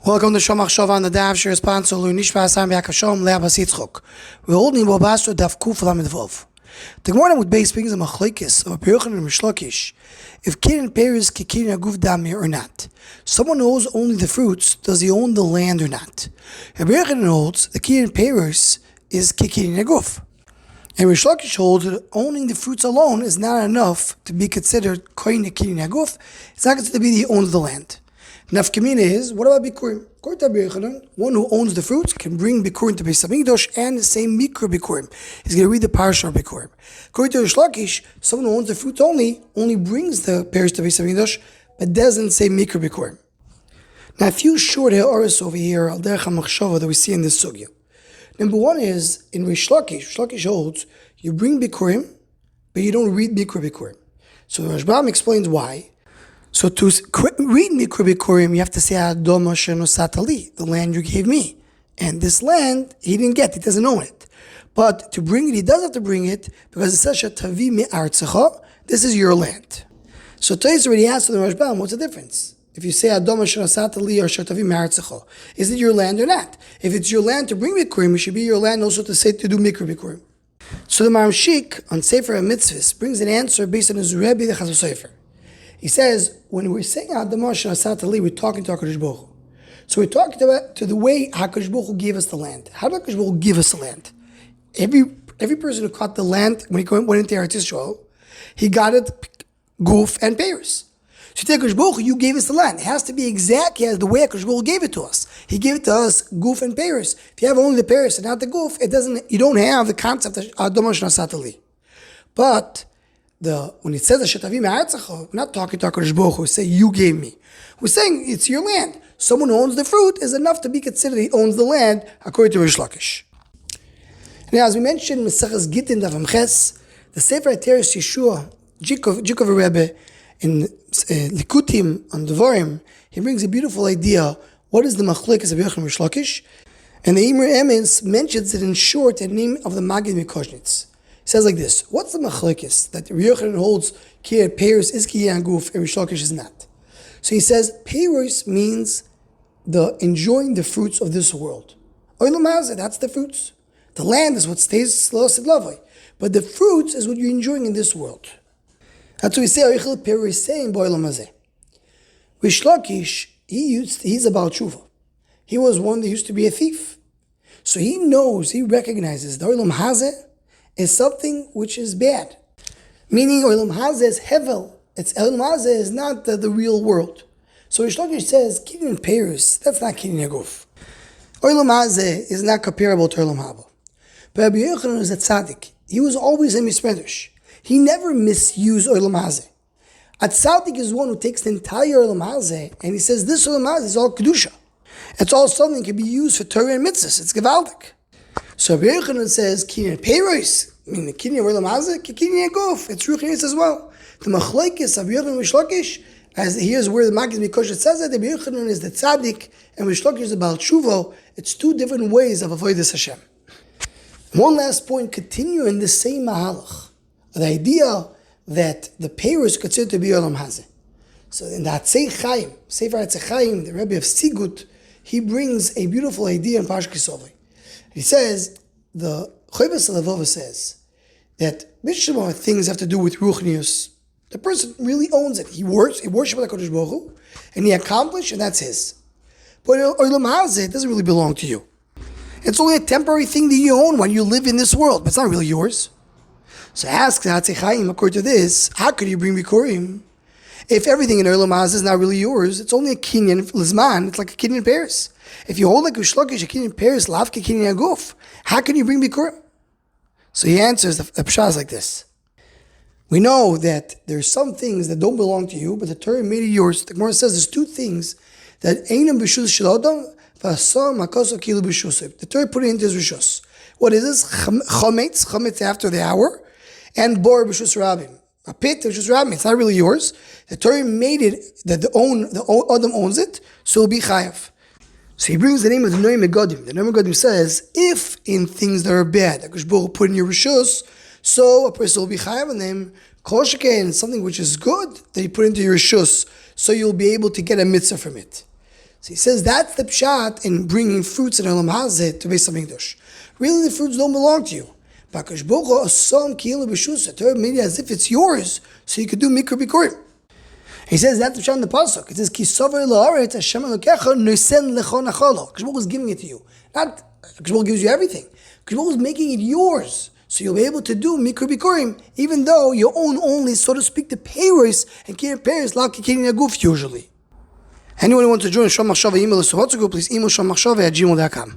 Welcome to Machshava on the Daf. She responds to Nishma Asam Yakashom Leabas Yitzchok. We're holding Basra Daf Kuf Lamed Vov. The Gemara with base brings a machlokes of Peiros and Mishlokish. If Kinyan Peiros Kinyan Guf Dami or not. Someone knows only the fruits. Does he own the land or not? Peiros holds the Kinyan Peiros is Kinyan Guf. And Mishlokish holds that owning the fruits alone is not enough to be considered Kinyan Guf. It's not considered to be the owner of the land. Nafkamina is, what about Bikurim? According to Rabbi Yochanan, one who owns the fruits can bring Bikurim to Beis Hamikdash and the same Mikra Bikurim. He's going to read the Parsha of Bikurim. According to Rish Lakish, someone who owns the fruits only brings the Peiros to Beis Hamikdash, but doesn't say Mikra Bikurim. Now, a few short ha'aros over here, al derech Machshava, that we see in this sugya. Number one is, in Rish Lakish holds, you bring Bikurim, but you don't read Mikra Bikurim. So the Rashbam explains why. So to read Mikra Bikurim, you have to say Adoma Shenosatali, the land you gave me. And this land, he didn't get, he doesn't own it. But to bring it, he does have to bring it, because it says Shatavi me'artzecha, this is your land. So Tais already asked the Rashbam, what's the difference? If you say Adoma Shenosatali or Shatavi me'artzecha, is it your land or not? If it's your land to bring Bikurim, it should be your land also to say to do Mikra Bikurim. So the Maramshik on Sefer HaMitzvahs brings an answer based on his Rebbe, the Chasidus Sefer. He says, when we're saying Adama Shasatali, we're talking to HaKadosh Baruch Hu. So we're talking to the way HaKadosh Baruch Hu gave us the land. How did HaKadosh Baruch Hu give us the land? Every person who caught the land, when he went into Eretz Yisrael, he got it Guf and Peiros. So HaKadosh Baruch Hu, you gave us the land. It has to be exactly as the way HaKadosh Baruch Hu gave it to us. He gave it to us Guf and Peiros. If you have only the Peiros and not the Guf, you don't have the concept of Adama Shasatali. But when it says Shetavim Ha'artzecha, we're not talking to HaKadosh Baruch Hu, we say you gave me. We're saying it's your land. Someone who owns the fruit is enough to be considered he owns the land, according to Rish Lakish. Now, as we mentioned, Mesachas Gittin Daf Amches, the Sefer HaTeres Yeshua, Jikov Rebbe, in Likutim on Devarim, he brings a beautiful idea. What is the machlokes of Yochanan Rish Lakish? And the Imre Emens mentions it in short in the name of the Magid Mikoshnitz. He says like this: what's the machlokes that Rabbi Yochanan holds Peiros is Kinyan Guf and Rish Lakish is not? So he says Peiros means the enjoying the fruits of this world. Olam hazeh, that's the fruits. The land is what stays lost lavai, but the fruits is what you're enjoying in this world. That's what we say. Oichel Peiros saying Olam hazeh. Rish Lakish, he's about tshuva. He was one that used to be a thief, so he recognizes the Olam hazeh is something which is bad. Meaning, Olam hazeh is hevel. Olam hazeh is not the real world. So Rish Lakish says, Kinyan Peiros, that's not Kinyan Guf. Olam hazeh is not comparable to Olam haba. But Rabbi Yochanan is a tzaddik. He was always a mismedrash. He never misused Olam hazeh. A tzaddik is one who takes the entire Olam hazeh and he says, this Olam hazeh is all kedusha. It's all something that can be used for Torah and mitzvahs. It's gevaldik. So Rabbi Yochanan says, Kinyan Peiros, meaning the Kinyan Olam hazeh, Kinyan Guf. It's Ruchnius as well. The machlokes of Yochanan and Rish Lakish, as here's where the Magid Mikoshet says that Rabbi Yochanan is the tzaddik and Rish Lakish is about tshuva. It's two different ways of avodas Hashem. One last point, continue in the same mahalach, the idea that the Peiros is considered to be Olam hazeh. So in the Hatzei Chaim, Sefer Hatzei Chaim, the Rebbe of Sigut, he brings a beautiful idea in Parshas Kisovei. He says, the Choyvas Levova says that Mishma things have to do with Ruchnius. The person really owns it. He worships HaKadosh Baruch Hu, and he accomplished, and that's his. But Olam hazeh doesn't really belong to you. It's only a temporary thing that you own when you live in this world, but it's not really yours. So ask Hatzei Chaim, according to this, how could you bring Bikurim? If everything in Olam hazeh is not really yours, it's only a Kinyan Lizman, it's like a Kinyan Peiros. If you hold like Rish Lakish, a Kinyan Peiros, Lavke Kinyan Guf, how can you bring Bikurim? So he answers the pshat is like this. We know that there's some things that don't belong to you, but the Torah made it yours. The Gemara says there's two things that Einam B'shus Shel Adam v'Asam Hakaso Kilu B'shus. The Torah put it into his Rishus. What is this? Chametz after the hour, and Bor B'shus Rabim. A pit B'shus Rabim. It's not really yours. The Torah made it that the Adam owns it, so it'll be chayav. So he brings the name of the Noam Megadim. The Noam Megadim says, if in things that are bad, HaKadosh Baruch Hu put in your Rishus, so a person will be chayav on them, kol sheken, something which is good, that he put into your Rishus, so you'll be able to get a mitzvah from it. So he says that's the pshat in bringing fruits in Olam Hazeh to Beis Hamikdash. Really, the fruits don't belong to you. Bakash Bocha Asam Kiyelu B'Shusa. Torah made it as if it's yours, so you could do Mikra Bikurim. He says that's the pshat in the pasuk. It says Kisavar La'aretz Hashem Elokecha Nosen Lecho Nachalo. Kadosh Baruch Hu is giving it to you. Not Kadosh Baruch Hu gives you everything. Kadosh Baruch Hu is making it yours, so you'll be able to do Mikra Bikurim, even though you own only, so to speak, the Peiros and Kinyan Peiros like Kinyan Aguf usually. Anyone who wants to join Machshava email us to WhatsApp group, please email Machshava@gmail.com.